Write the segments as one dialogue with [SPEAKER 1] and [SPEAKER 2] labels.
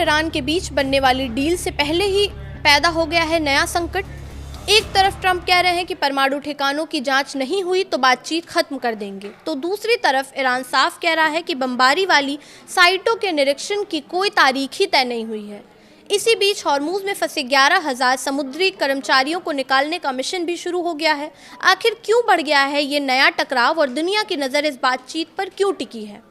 [SPEAKER 1] और ईरान के बीच बनने वाली डील से पहले ही पैदा हो गया है नया संकट। एक तरफ ट्रंप कह रहे हैं कि परमाणु ठिकानों की जांच नहीं हुई तो बातचीत खत्म कर देंगे, तो दूसरी तरफ ईरान साफ कह रहा है कि बमबारी वाली साइटों के निरीक्षण की कोई तारीख ही तय नहीं हुई है। इसी बीच हॉर्मुज में फंसे 11,000 समुद्री कर्मचारियों को निकालने का मिशन भी शुरू हो गया है। आखिर क्यों बढ़ गया है ये नया टकराव और दुनिया की नज़र इस बातचीत पर क्यों टिकी है?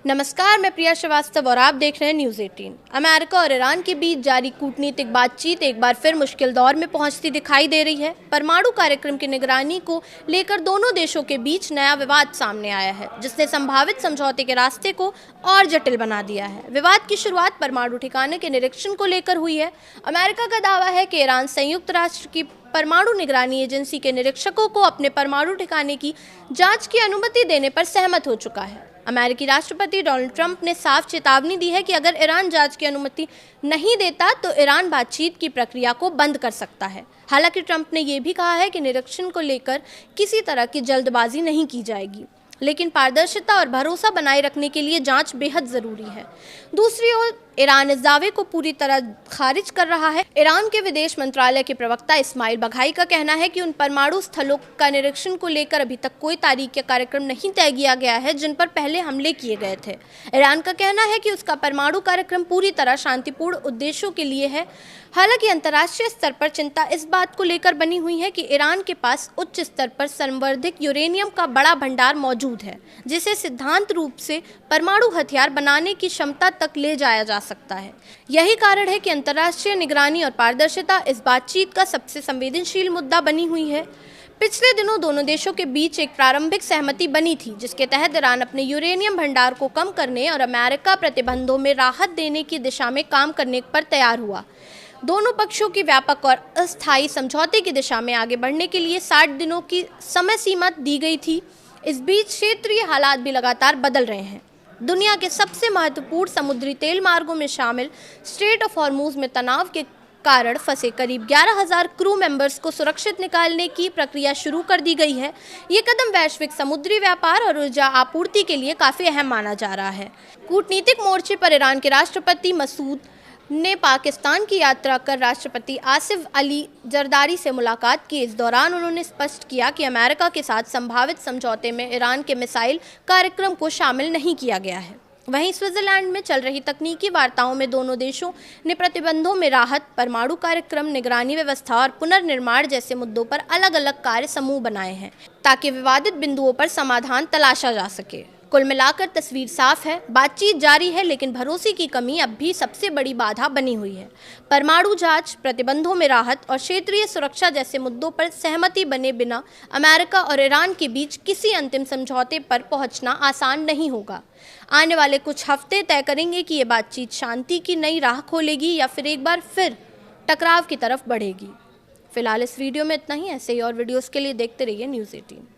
[SPEAKER 1] नमस्कार, मैं प्रिया श्रीवास्तव और आप देख रहे हैं न्यूज़ 18। अमेरिका और ईरान के बीच जारी कूटनीतिक बातचीत एक बार फिर मुश्किल दौर में पहुंचती दिखाई दे रही है। परमाणु कार्यक्रम की निगरानी को लेकर दोनों देशों के बीच नया विवाद सामने आया है, जिसने संभावित समझौते के रास्ते को और जटिल बना दिया है। विवाद की शुरुआत परमाणु ठिकाने के निरीक्षण को लेकर हुई है। अमेरिका का दावा है कि ईरान संयुक्त राष्ट्र की परमाणु निगरानी एजेंसी के निरीक्षकों को अपने परमाणु ठिकाने की जांच की अनुमति देने पर सहमत हो चुका है। अमेरिकी राष्ट्रपति डोनाल्ड ट्रंप ने साफ चेतावनी दी है कि अगर ईरान जांच की अनुमति नहीं देता तो ईरान बातचीत की प्रक्रिया को बंद कर सकता है। हालांकि ट्रंप ने यह भी कहा है कि निरीक्षण को लेकर किसी तरह की जल्दबाजी नहीं की जाएगी, लेकिन पारदर्शिता और भरोसा बनाए रखने के लिए जांच बेहद जरूरी है। दूसरी ओर ईरान इस दावे को पूरी तरह खारिज कर रहा है। ईरान के विदेश मंत्रालय के प्रवक्ता इस्माइल बघाई का कहना है कि उन परमाणु स्थलों का निरीक्षण को लेकर अभी तक कोई तारीख या कार्यक्रम नहीं तय किया गया है जिन पर पहले हमले किए गए थे। ईरान का कहना है कि उसका परमाणु कार्यक्रम पूरी तरह शांतिपूर्ण उद्देश्यों के लिए है। हालांकि अंतर्राष्ट्रीय स्तर पर चिंता इस बात को लेकर बनी हुई है कि ईरान के पास उच्च स्तर पर संवर्धित यूरेनियम का बड़ा भंडार मौजूद है, जिसे सिद्धांत रूप से परमाणु हथियार बनाने की क्षमता तक ले जाया जा सकता है। यही कारण है कि अंतर्राष्ट्रीय निगरानी और पारदर्शिता इस बातचीत का सबसे संवेदनशील मुद्दा बनी हुई है। पिछले दिनों दोनों देशों के बीच एक प्रारंभिक सहमति बनी थी, जिसके तहत ईरान अपने यूरेनियम भंडार को कम करने और अमेरिका प्रतिबंधों में राहत देने की दिशा में काम करने पर तैयार हुआ। दोनों पक्षों की व्यापक और अस्थायी समझौते की दिशा में आगे बढ़ने के लिए 60 दिनों की समय सीमा दी गई थी। इस बीच क्षेत्रीय हालात भी लगातार बदल रहे हैं। दुनिया के सबसे महत्वपूर्ण समुद्री तेल मार्गों में शामिल स्ट्रेट ऑफ हॉर्मुज में तनाव के कारण फंसे करीब 11,000 क्रू मेंबर्स को सुरक्षित निकालने की प्रक्रिया शुरू कर दी गई है। ये कदम वैश्विक समुद्री व्यापार और ऊर्जा आपूर्ति के लिए काफ़ी अहम माना जा रहा है। कूटनीतिक मोर्चे पर ईरान के राष्ट्रपति मसूद ने पाकिस्तान की यात्रा कर राष्ट्रपति आसिफ अली जरदारी से मुलाकात की। इस दौरान उन्होंने स्पष्ट किया कि अमेरिका के साथ संभावित समझौते में ईरान के मिसाइल कार्यक्रम को शामिल नहीं किया गया है। वहीं स्विट्जरलैंड में चल रही तकनीकी वार्ताओं में दोनों देशों ने प्रतिबंधों में राहत, परमाणु कार्यक्रम, निगरानी व्यवस्था और पुनर्निर्माण जैसे मुद्दों पर अलग अलग कार्य समूह बनाए हैं, ताकि विवादित बिंदुओं पर समाधान तलाशा जा सके। कुल मिलाकर तस्वीर साफ है, बातचीत जारी है, लेकिन भरोसे की कमी अब भी सबसे बड़ी बाधा बनी हुई है। परमाणु जांच, प्रतिबंधों में राहत और क्षेत्रीय सुरक्षा जैसे मुद्दों पर सहमति बने बिना अमेरिका और ईरान के बीच किसी अंतिम समझौते पर पहुंचना आसान नहीं होगा। आने वाले कुछ हफ्ते तय करेंगे कि ये बातचीत शांति की नई राह खोलेगी या फिर एक बार फिर टकराव की तरफ बढ़ेगी। फिलहाल इस वीडियो में इतना ही। ऐसे ही और वीडियोज़ के लिए देखते रहिए न्यूज़ 18।